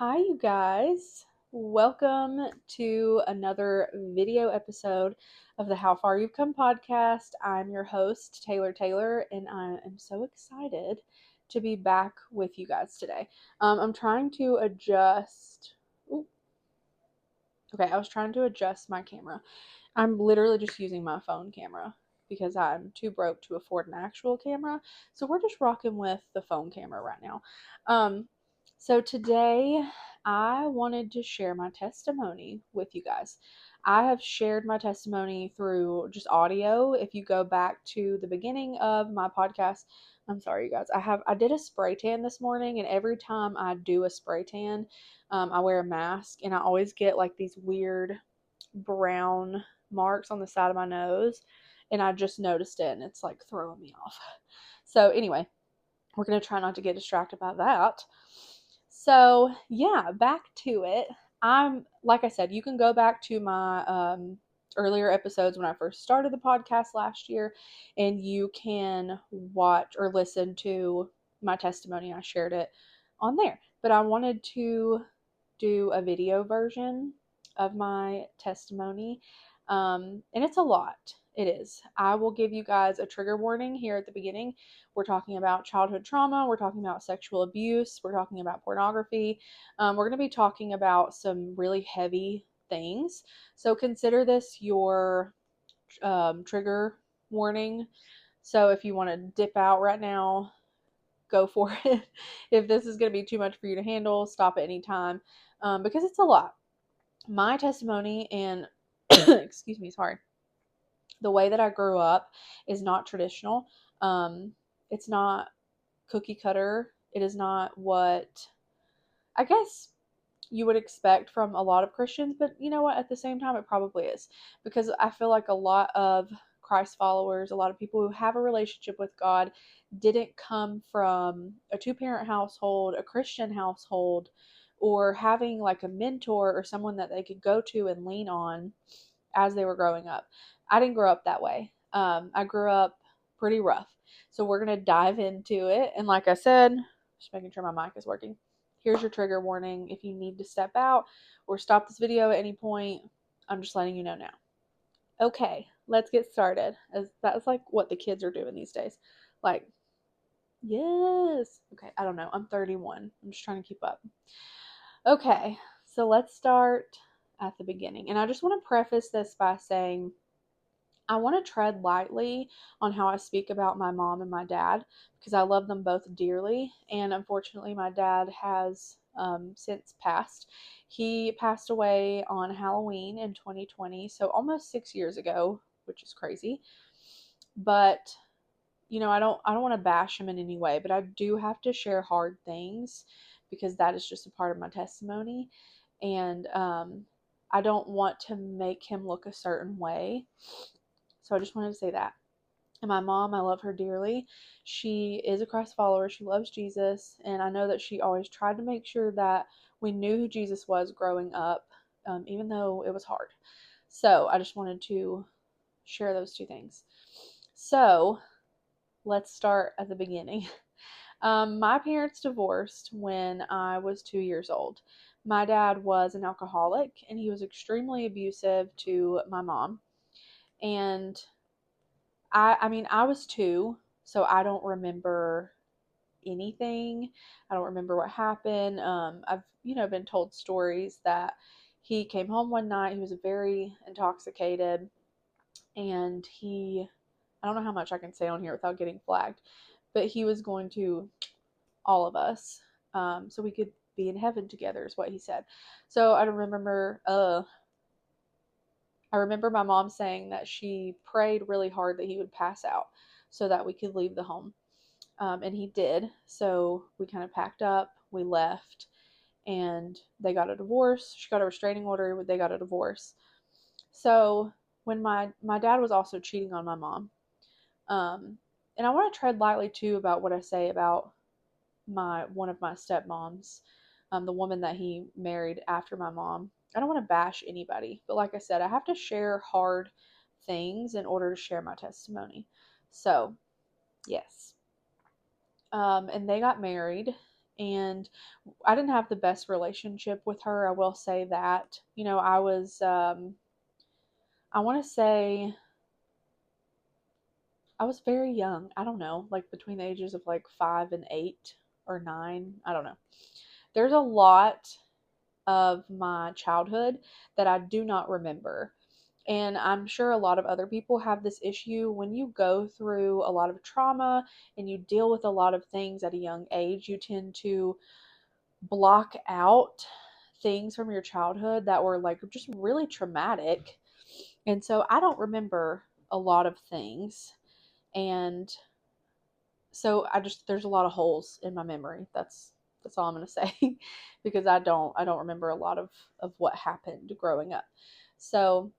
Hi, you guys. Welcome to another video episode of the How Far You've Come podcast. I'm your host, Taylor, and I am so excited to be back with you guys today. I'm trying to adjust. Ooh, okay, I was trying to adjust my camera. I'm literally just using my phone camera because I'm too broke to afford an actual camera. So we're just rocking with the phone camera right now. So today I wanted to share my testimony with you guys. I have shared my testimony through just audio. If you go back to the beginning of my podcast, I'm sorry, you guys. I did a spray tan this morning, and every time I do a spray tan, I wear a mask, and I always get like these weird brown marks on the side of my nose, and I just noticed it, and it's like throwing me off. So anyway, we're going to try not to get distracted by that. So yeah, back to it. Like I said, you can go back to my earlier episodes when I first started the podcast last year, and you can watch or listen to my testimony. I shared it on there, but I wanted to do a video version of my testimony, and it's a lot. It is. I will give you guys a trigger warning here at the beginning. We're talking about childhood trauma. We're talking about sexual abuse. We're talking about pornography. We're going to be talking about some really heavy things. So consider this your trigger warning. So if you want to dip out right now, go for it. If this is going to be too much for you to handle, stop at any time, because it's a lot. My testimony and excuse me, sorry, the way that I grew up is not traditional. Um, it's not cookie cutter. It is not what I guess you would expect from a lot of Christians, but you know what? At the same time, it probably is, because I feel like a lot of Christ followers, a lot of people who have a relationship with God, didn't come from a two-parent household, a Christian household, or having like a mentor or someone that they could go to and lean on as they were growing up. I didn't grow up that way. I grew up pretty rough. So we're going to dive into it. And like I said, just making sure my mic is working. Here's your trigger warning. If you need to step out or stop this video at any point, I'm just letting you know now. Okay, let's get started. As that's like what the kids are doing these days. Like, yes. Okay, I don't know. I'm 31. I'm just trying to keep up. Okay, so let's start at the beginning. And I just want to preface this by saying I want to tread lightly on how I speak about my mom and my dad because I love them both dearly. And unfortunately, my dad has since passed. He passed away on Halloween in 2020, so almost 6 years ago, which is crazy. But I don't want to bash him in any way, but I do have to share hard things because that is just a part of my testimony, and I don't want to make him look a certain way. So I just wanted to say that. And my mom, I love her dearly. She is a Christ follower. She loves Jesus. And I know that she always tried to make sure that we knew who Jesus was growing up, even though it was hard. So I just wanted to share those two things. So let's start at the beginning. My parents divorced when I was 2 years old. My dad was an alcoholic and he was extremely abusive to my mom. And I mean, I was two, so I don't remember anything. I don't remember what happened. I've been told stories that he came home one night, he was very intoxicated, and I don't know how much I can say on here without getting flagged, but he was going to all of us, so we could be in heaven together, is what he said. So I remember my mom saying that she prayed really hard that he would pass out so that we could leave the home. And he did. So we kind of packed up, we left, and they got a divorce. She got a restraining order, they got a divorce. So when my dad was also cheating on my mom. And I want to tread lightly too about what I say about one of my stepmoms, the woman that he married after my mom. I don't want to bash anybody, but like I said, I have to share hard things in order to share my testimony. So, yes. And they got married, and I didn't have the best relationship with her. I will say that. I was, I want to say, I was very young. I don't know, like between the ages of like 5 and 8 or 9. I don't know. There's a lot of my childhood that I do not remember. And I'm sure a lot of other people have this issue. When you go through a lot of trauma and you deal with a lot of things at a young age, you tend to block out things from your childhood that were like just really traumatic. And so I don't remember a lot of things. And so there's a lot of holes in my memory. That's all I'm going to say because I don't remember a lot of what happened growing up. So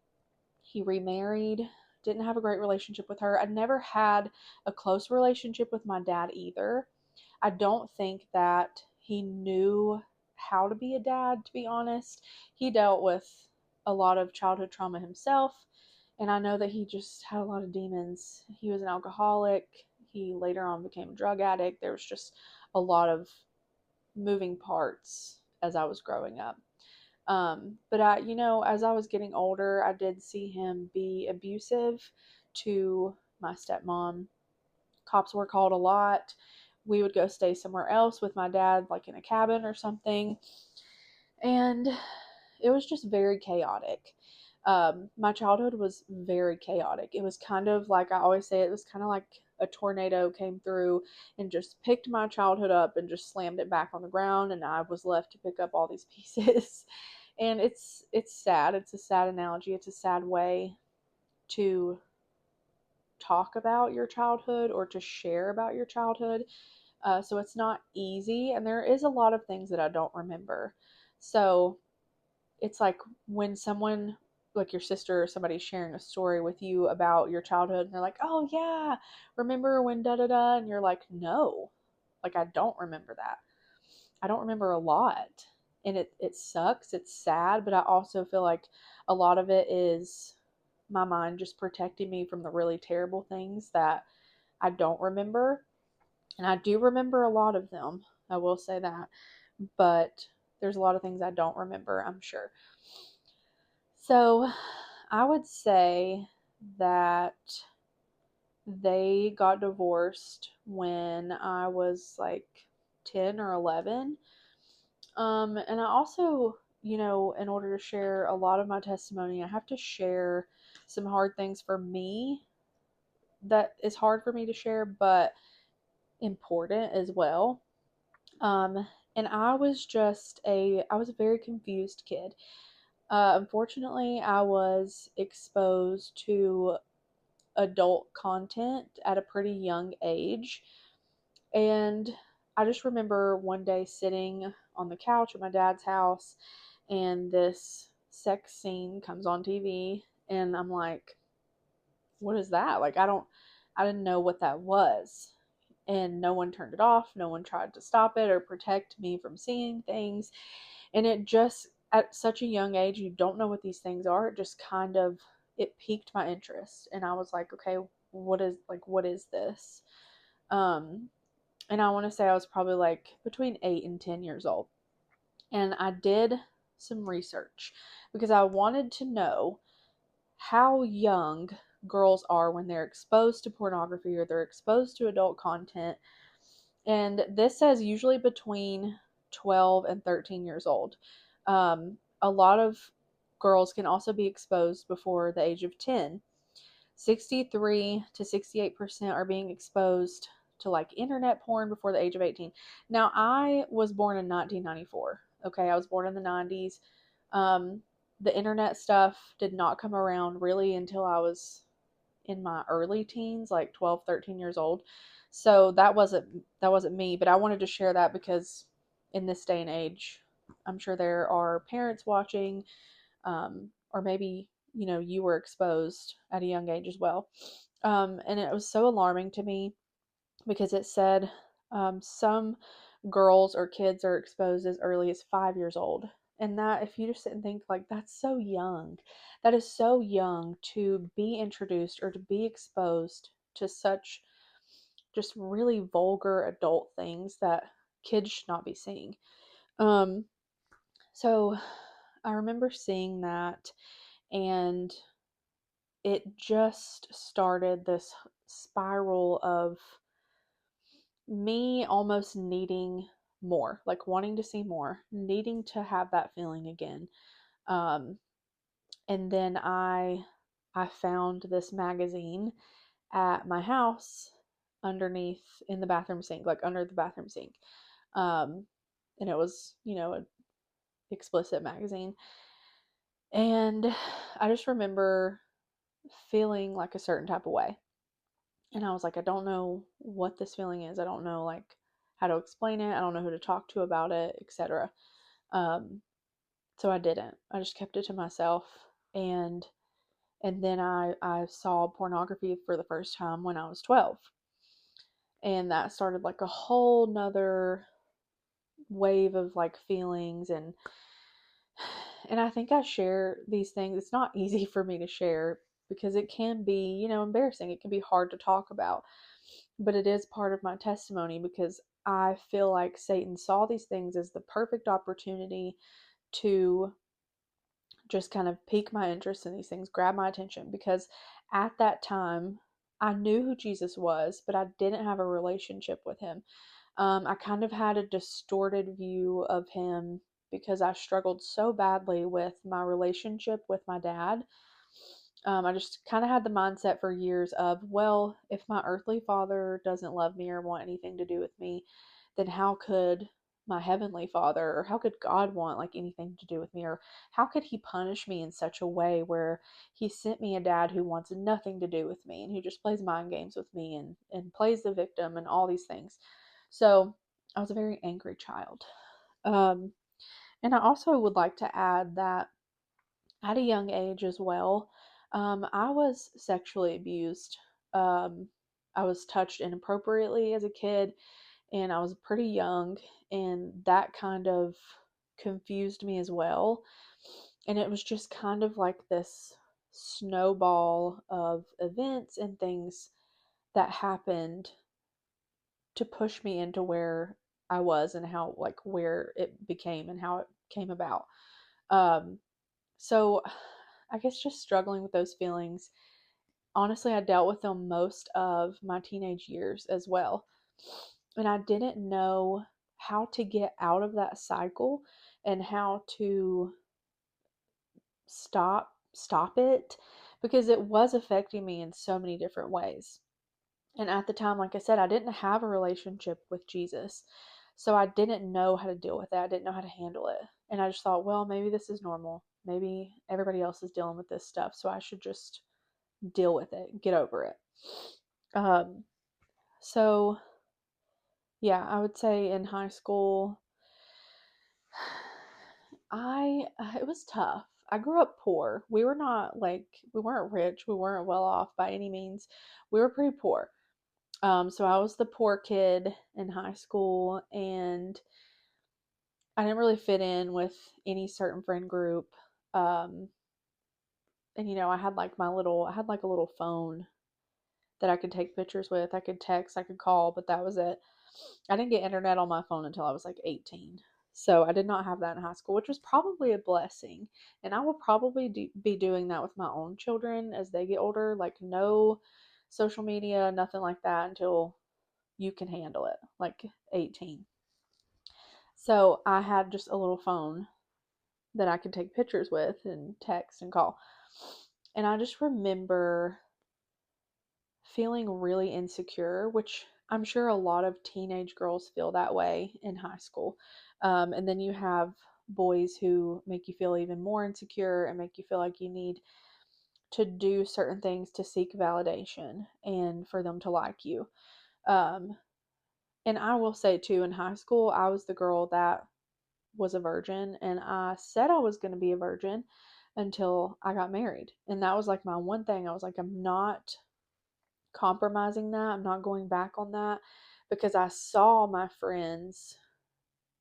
he remarried, didn't have a great relationship with her. I never had a close relationship with my dad either. I don't think that he knew how to be a dad, to be honest. He dealt with a lot of childhood trauma himself, and I know that he just had a lot of demons. He was an alcoholic. He later on became a drug addict. There was just a lot of moving parts as I was growing up. But as I was getting older, I did see him be abusive to my stepmom. Cops were called a lot. We would go stay somewhere else with my dad, like in a cabin or something. And it was just very chaotic. My childhood was very chaotic. It was kind of like I always say, it was kind of like a tornado came through and just picked my childhood up and just slammed it back on the ground, and I was left to pick up all these pieces. And it's sad. It's a sad analogy. It's a sad way to talk about your childhood or to share about your childhood. So it's not easy, and there is a lot of things that I don't remember. So it's like when someone, like your sister or somebody's sharing a story with you about your childhood, and they're like, "Oh yeah, remember when da da da?" And you're like, "No, like I don't remember that. I don't remember a lot." And it sucks. It's sad, but I also feel like a lot of it is my mind just protecting me from the really terrible things that I don't remember. And I do remember a lot of them. I will say that. But there's a lot of things I don't remember, I'm sure. So I would say that they got divorced when I was like 10 or 11. And I also, in order to share a lot of my testimony, I have to share some hard things for me that is hard for me to share, but important as well. And I was a very confused kid. Unfortunately, I was exposed to adult content at a pretty young age. And I just remember one day sitting on the couch at my dad's house, and this sex scene comes on TV, and I'm like, what is that? Like, I didn't know what that was. And no one turned it off. No one tried to stop it or protect me from seeing things. And it just, at such a young age, you don't know what these things are. It just kind of, it piqued my interest. And I was like, okay, what is this? Um, and I want to say I was probably like between 8 and 10 years old. And I did some research because I wanted to know how young girls are when they're exposed to pornography or they're exposed to adult content. And this says usually between 12 and 13 years old. A lot of girls can also be exposed before the age of 10. 63 to 68% are being exposed to like internet porn before the age of 18. Now, I was born in 1994. Okay, I was born in the 90s. Um, the internet stuff did not come around really until I was in my early teens, like 12, 13 years old. So that wasn't me, but I wanted to share that because in this day and age, I'm sure there are parents watching, or maybe you were exposed at a young age as well. And it was so alarming to me because it said some girls or kids are exposed as early as 5 years old. And that, if you just sit and think, like, that's so young. That is so young to be introduced or to be exposed to such just really vulgar adult things that kids should not be seeing. So I remember seeing that, and it just started this spiral of me almost needing more, like wanting to see more, needing to have that feeling again. Um, and then I found this magazine at my house underneath in the bathroom sink, like under the bathroom sink. Um, and it was, an explicit magazine. And I just remember feeling like a certain type of way. And I was like, I don't know what this feeling is. I don't know like how to explain it. I don't know who to talk to about it, etc. Um, so I didn't. I just kept it to myself. And then I saw pornography for the first time when I was 12. And that started like a whole nother wave of like feelings, and I think I share these things. It's not easy for me to share because it can be, embarrassing. It can be hard to talk about, but it is part of my testimony because I feel like Satan saw these things as the perfect opportunity to just kind of pique my interest in these things, grab my attention, because at that time I knew who Jesus was, but I didn't have a relationship with him. I kind of had a distorted view of him because I struggled so badly with my relationship with my dad. I just kind of had the mindset for years of, well, if my earthly father doesn't love me or want anything to do with me, then how could my heavenly father, or how could God want like anything to do with me, or how could he punish me in such a way where he sent me a dad who wants nothing to do with me and who just plays mind games with me and plays the victim and all these things. So I was a very angry child. Um, and I also would like to add that at a young age as well, I was sexually abused. Um, I was touched inappropriately as a kid, and I was pretty young, and that kind of confused me as well. And it was just kind of like this snowball of events and things that happened to push me into where I was and how, like, where it became and how it came about. Um, so I guess just struggling with those feelings. Honestly, I dealt with them most of my teenage years as well. And I didn't know how to get out of that cycle and how to stop it because it was affecting me in so many different ways. And at the time, like I said, I didn't have a relationship with Jesus. So I didn't know how to deal with it. I didn't know how to handle it. And I just thought, well, maybe this is normal. Maybe everybody else is dealing with this stuff. So I should just deal with it, get over it. Um, so yeah, I would say in high school, it was tough. I grew up poor. We were not like, we weren't rich. We weren't well off by any means. We were pretty poor. So I was the poor kid in high school, and I didn't really fit in with any certain friend group. Um, and I had like a little phone that I could take pictures with. I could text, I could call, but that was it. I didn't get internet on my phone until I was like 18. So I did not have that in high school, which was probably a blessing. And I will probably be doing that with my own children as they get older. Like, no social media, nothing like that until you can handle it, like 18. So I had just a little phone that I could take pictures with and text and call. And I just remember feeling really insecure, which I'm sure a lot of teenage girls feel that way in high school. And then you have boys who make you feel even more insecure and make you feel like you need to do certain things to seek validation and for them to like you. Um, and I will say too, in high school, I was the girl that was a virgin, and I said I was going to be a virgin until I got married. And that was like my one thing. I was like, I'm not compromising that. I'm not going back on that because I saw my friends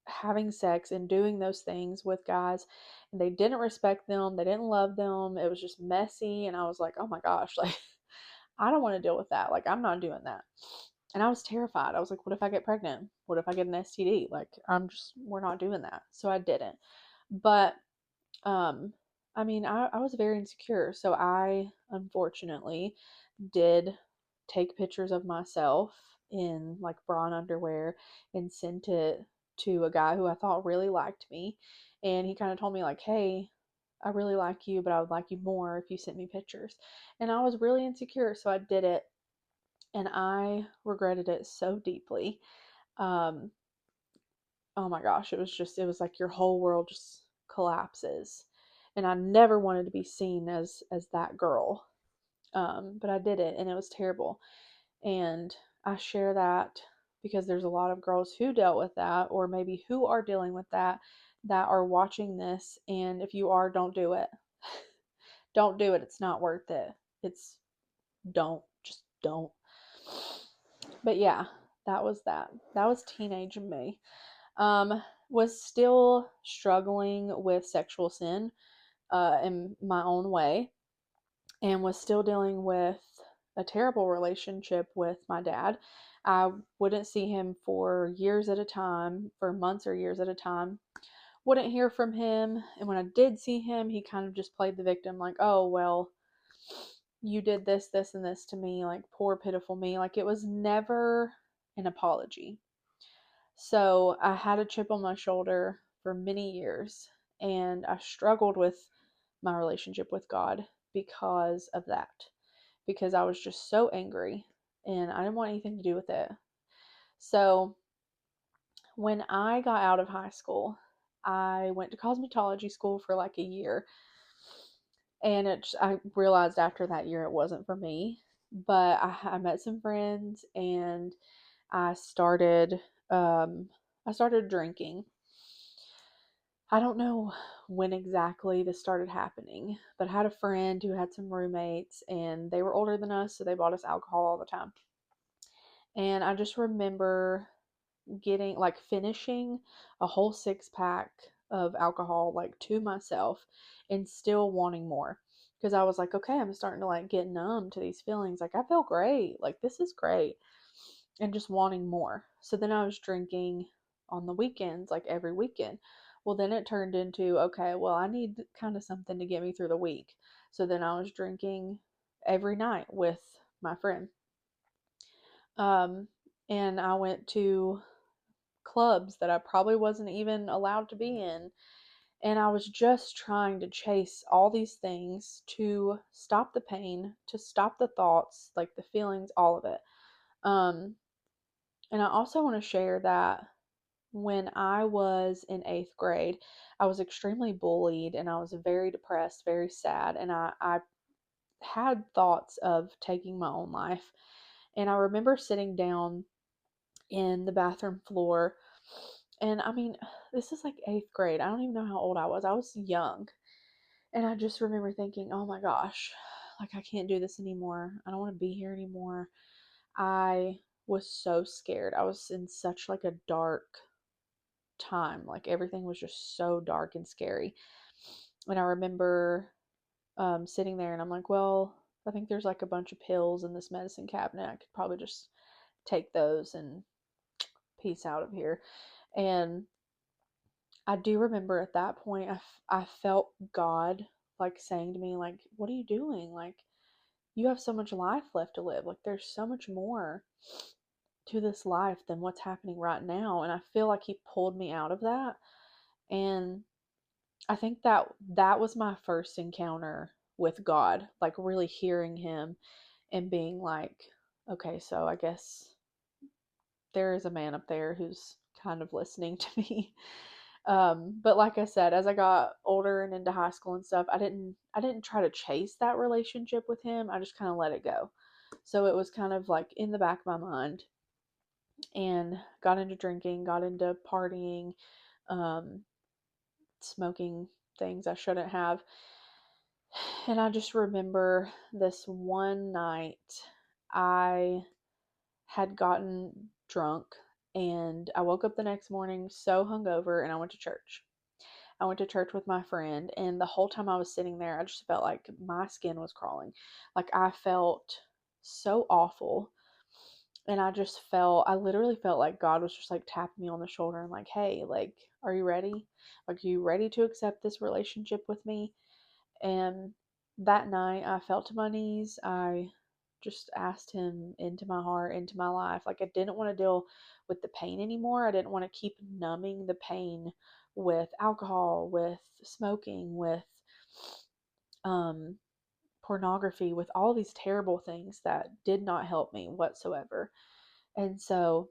having sex and doing those things with guys, and they didn't respect them. They didn't love them. It was just messy. And I was like, oh my gosh, like, I don't want to deal with that. Like, I'm not doing that. And I was terrified. I was like, what if I get pregnant? What if I get an STD? Like, we're not doing that. So I didn't. But, um, I mean, I was very insecure. So I, unfortunately, did take pictures of myself in like bra and underwear and sent it to a guy who I thought really liked me. And he kind of told me, like, hey, I really like you, but I would like you more if you sent me pictures. And I was really insecure. So I did it and I regretted it so deeply. Um, oh my gosh, it was like your whole world just collapses. And I never wanted to be seen as that girl. But I did it and it was terrible. And I share that because there's a lot of girls who dealt with that or maybe who are dealing with that are watching this. And if you are, don't do it. Don't do it. It's not worth it. It's just don't. But yeah, that was that. That was teenage me. Was still struggling with sexual sin in my own way, and was still dealing with a terrible relationship with my dad. I wouldn't see him for years at a time, for months or years at a time. Wouldn't hear from him, and when I did see him, he kind of just played the victim, like, oh, well, you did this, this, and this to me, like, poor, pitiful me. Like, it was never an apology. So I had a chip on my shoulder for many years, and I struggled with my relationship with God because of that. Because I was just so angry and I didn't want anything to do with it. So when I got out of high school, I went to cosmetology school for like a year. And I realized after that year it wasn't for me. But I met some friends and I started I started drinking. I don't know when exactly this started happening, but I had a friend who had some roommates and they were older than us, so they bought us alcohol all the time. And I just remember getting like finishing a whole 6 pack of alcohol like to myself and still wanting more because I was like, okay, I'm starting to like get numb to these feelings. Like, I feel great. Like, this is great. And just wanting more. So then I was drinking on the weekends, like every weekend. Well, then it turned into, okay, well, I need kind of something to get me through the week. So then I was drinking every night with my friend. Um, and I went to clubs that I probably wasn't even allowed to be in. And I was just trying to chase all these things to stop the pain, to stop the thoughts, like the feelings, all of it. Um, and I also want to share that when I was in 8th grade, I was extremely bullied and I was very depressed, very sad. And I had thoughts of taking my own life. And I remember sitting down in the bathroom floor. And I mean, this is like 8th grade. I don't even know how old I was. I was young. And I just remember thinking, oh my gosh, like, I can't do this anymore. I don't want to be here anymore. I was so scared. I was in such like a dark time. Like, everything was just so dark and scary. And I remember sitting there and I'm like, well, I think there's like a bunch of pills in this medicine cabinet. I could probably just take those and peace out of here. And I do remember at that point, I felt God like saying to me, like, what are you doing? Like, you have so much life left to live. Like, there's so much more to this life than what's happening right now. And I feel like He pulled me out of that. And I think that was my first encounter with God, like really hearing Him and being like, okay, so I guess there is a man up there who's kind of listening to me. But like I said, as I got older and into high school and stuff, I didn't try to chase that relationship with him. I just kind of let it go. So it was kind of like in the back of my mind, and got into drinking, got into partying, um, smoking things I shouldn't have. And I just remember this one night I had gotten drunk and I woke up the next morning so hungover and I went to church. I went to church with my friend, and the whole time I was sitting there, I just felt like my skin was crawling. Like, I felt so awful. And I literally felt like God was just like tapping me on the shoulder and like, hey, like, are you ready? Like, are you ready to accept this relationship with me? And that night I fell to my knees. I just asked him into my heart, into my life. Like, I didn't want to deal with the pain anymore. I didn't want to keep numbing the pain with alcohol, with smoking, with um, pornography, with all these terrible things that did not help me whatsoever. And so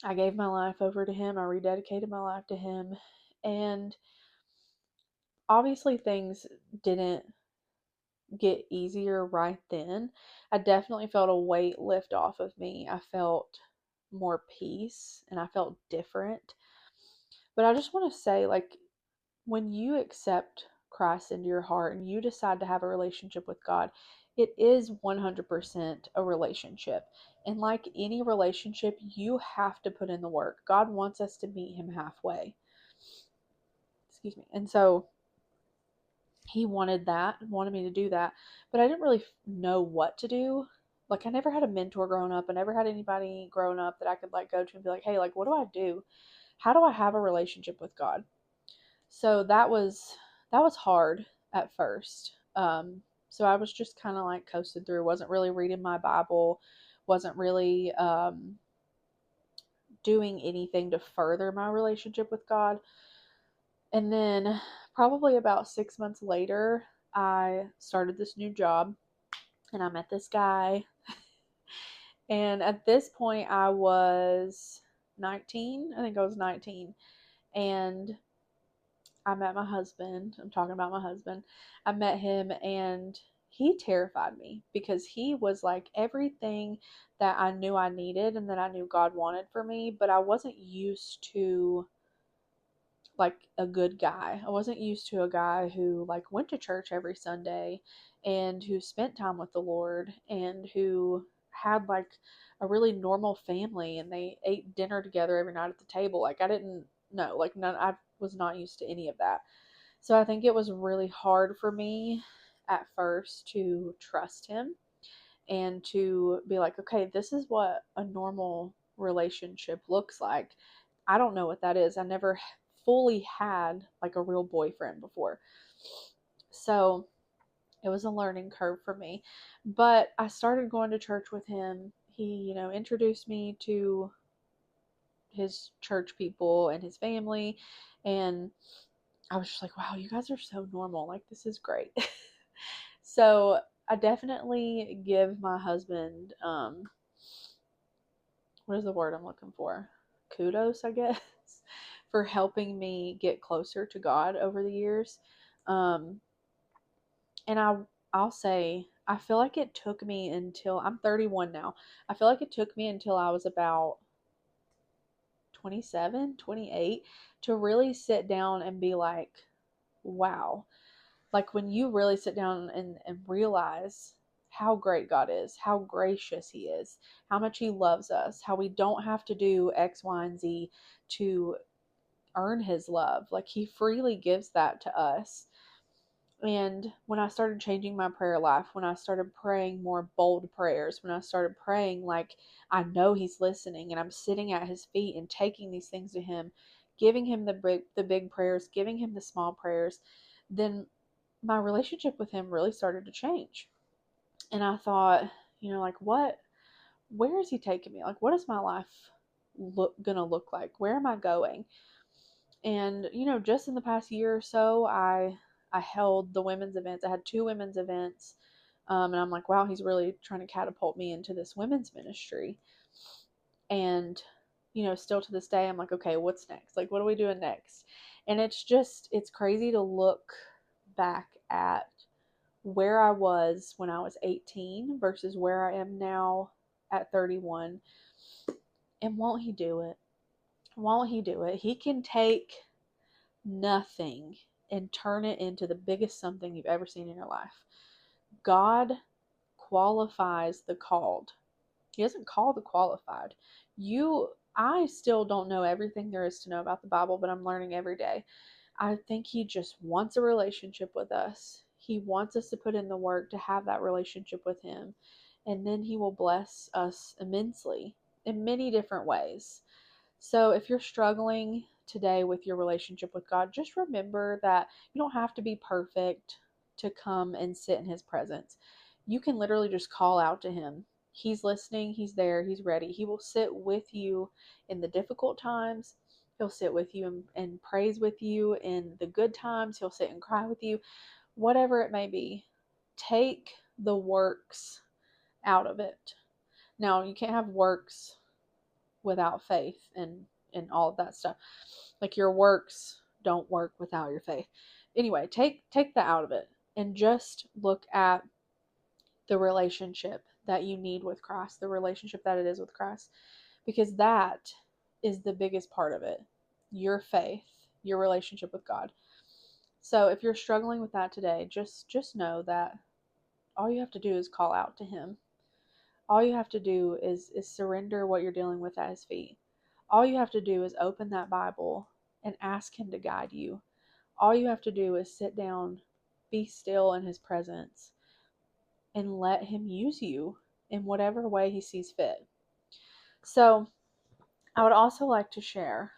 I gave my life over to him. I rededicated my life to him. And obviously, things didn't get easier right then. I definitely felt a weight lift off of me. I felt more peace and I felt different. But I just want to say, like, when you accept Christ into your heart and you decide to have a relationship with God, it is 100% a relationship. And like any relationship, you have to put in the work. God wants us to meet Him halfway. Excuse me. And so He wanted me to do that. But I didn't really know what to do. Like, I never had a mentor growing up. I never had anybody growing up that I could like go to and be like, hey, like, what do I do? How do I have a relationship with God? So that was hard at first. So I was just kind of like coasting through, wasn't really reading my Bible, wasn't really doing anything to further my relationship with God. And then probably about 6 months later, I started this new job and I met this guy. And at this point, I was 19. I think I was 19. And I met my husband. I'm talking about my husband. I met him and he terrified me because he was like everything that I knew I needed and that I knew God wanted for me, but I wasn't used to like a good guy. I wasn't used to a guy who like went to church every Sunday and who spent time with the Lord and who had like a really normal family and they ate dinner together every night at the table. Like I didn't know, like none I was not used to any of that. So I think it was really hard for me at first to trust him and to be like, okay, this is what a normal relationship looks like. I don't know what that is. I never fully had like a real boyfriend before. So it was a learning curve for me. But I started going to church with him. He, introduced me to his church people and his family. And I was just like, wow, you guys are so normal. Like, this is great. So I definitely give my husband, what is the word I'm looking for? Kudos, I guess, for helping me get closer to God over the years. Um, and I'll say, I feel like it took me until I'm 31 now. I feel like it took me until I was about 27, 28 to really sit down and be like, wow. Like when you really sit down and realize how great God is, how gracious He is, how much He loves us, how we don't have to do X, Y, and Z to earn His love. Like He freely gives that to us. And when I started changing my prayer life, when I started praying more bold prayers, when I started praying like I know He's listening and I'm sitting at His feet and taking these things to Him, giving Him the big prayers, giving Him the small prayers, then my relationship with Him really started to change. And I thought, like where is He taking me? Like what is my life gonna look like? Where am I going? And just in the past year or so, I held the women's events. I had two women's events, and I'm like, wow, He's really trying to catapult me into this women's ministry. And still to this day, I'm like, okay, what's next? Like, what are we doing next? And it's crazy to look back at where I was when I was 18 versus where I am now at 31. And won't He do it? Won't He do it? He can take nothing and turn it into the biggest something you've ever seen in your life. God qualifies the called. He doesn't call the qualified. I still don't know everything there is to know about the Bible, but I'm learning every day. I think He just wants a relationship with us. He wants us to put in the work to have that relationship with Him. and then He will bless us immensely in many different ways. So if you're struggling today with your relationship with God, just remember that you don't have to be perfect to come and sit in His presence. You can literally just call out to Him. He's listening, He's there, He's ready. He will sit with you in the difficult times. He'll sit with you and praise with you in the good times. He'll sit and cry with you, whatever it may be. Take the works out of it. Now, you can't have works without faith and all of that stuff. Like, your works don't work without your faith. Anyway, take that out of it and just look at the relationship that you need with Christ, the relationship that it is with Christ, because that is the biggest part of it. Your faith, your relationship with God. So if you're struggling with that today, just know that all you have to do is call out to Him. All you have to do is surrender what you're dealing with at His feet. All you have to do is open that Bible and ask Him to guide you. All you have to do is sit down, be still in His presence, and let Him use you in whatever way He sees fit. So I would also like to share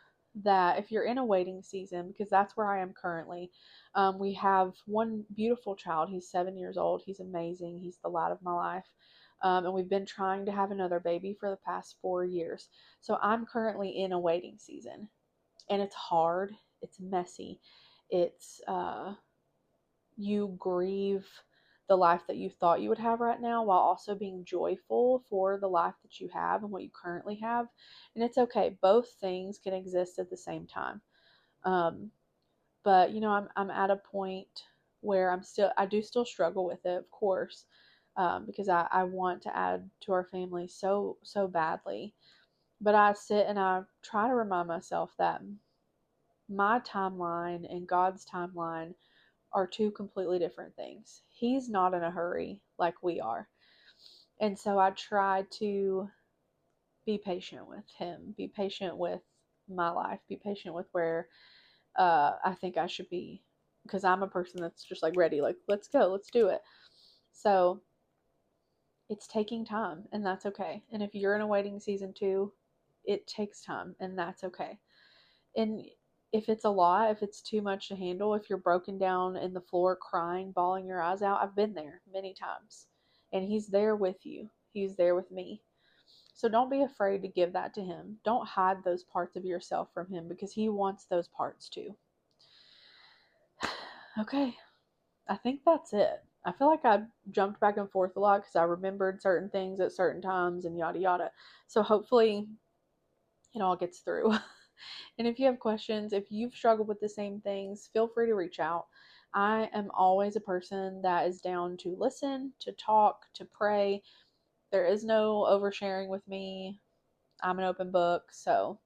that if you're in a waiting season, because that's where I am currently, we have one beautiful child. He's 7 years old. He's amazing. He's the light of my life. And we've been trying to have another baby for the past 4 years. So I'm currently in a waiting season, and it's hard. It's messy. It's, you grieve the life that you thought you would have right now while also being joyful for the life that you have and what you currently have. And it's okay. Both things can exist at the same time. But I'm at a point where I do still struggle with it, of course, because I want to add to our family so badly. But I sit and I try to remind myself that my timeline and God's timeline are two completely different things. He's not in a hurry like we are. And so I try to be patient with Him, be patient with my life, be patient with where I think I should be. Because I'm a person that's just like ready, like, let's go, let's do it. So it's taking time, and that's okay. And if you're in a waiting season too, it takes time, and that's okay. And if it's a lot, if it's too much to handle, if you're broken down in the floor crying, bawling your eyes out, I've been there many times. And He's there with you. He's there with me. So don't be afraid to give that to Him. Don't hide those parts of yourself from Him, because He wants those parts too. Okay, I think that's it. I feel like I jumped back and forth a lot because I remembered certain things at certain times and yada yada. So hopefully it all gets through. And if you have questions, if you've struggled with the same things, feel free to reach out. I am always a person that is down to listen, to talk, to pray. There is no oversharing with me. I'm an open book. So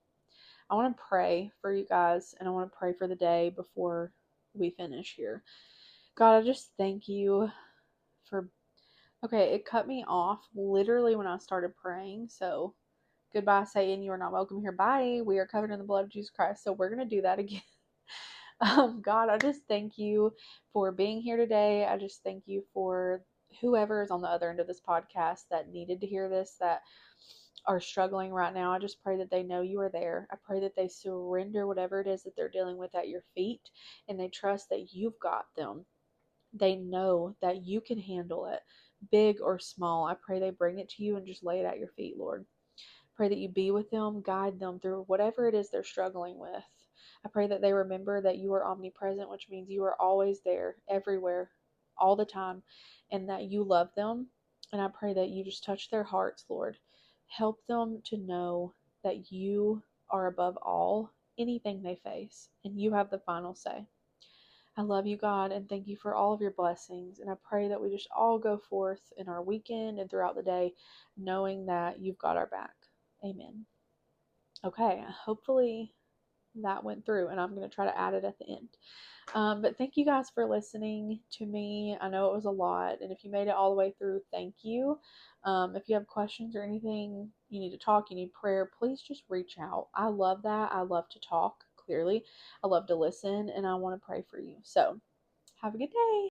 I want to pray for you guys, and I want to pray for the day before we finish here. God, I just thank you for. Okay, it cut me off literally when I started praying. So goodbye, Satan. You are not welcome here. Bye. We are covered in the blood of Jesus Christ. So we're going to do that again. God, I just thank you for being here today. I just thank you for whoever is on the other end of this podcast that needed to hear this, that are struggling right now. I just pray that they know you are there. I pray that they surrender whatever it is that they're dealing with at your feet, and they trust that you've got them. They know that you can handle it, big or small. I pray they bring it to you and just lay it at your feet, Lord. Pray that you be with them, guide them through whatever it is they're struggling with. I pray that they remember that you are omnipresent, which means you are always there, everywhere, all the time, and that you love them. And I pray that you just touch their hearts, Lord. Help them to know that you are above all, anything they face, and you have the final say. I love you, God, and thank you for all of your blessings. And I pray that we just all go forth in our weekend and throughout the day, knowing that you've got our back. Amen. Okay, hopefully that went through, and I'm going to try to add it at the end. But thank you guys for listening to me. I know it was a lot, and if you made it all the way through, thank you. If you have questions or anything, you need to talk, you need prayer, please just reach out. I love that. I love to talk, clearly. I love to listen, and I want to pray for you. So have a good day.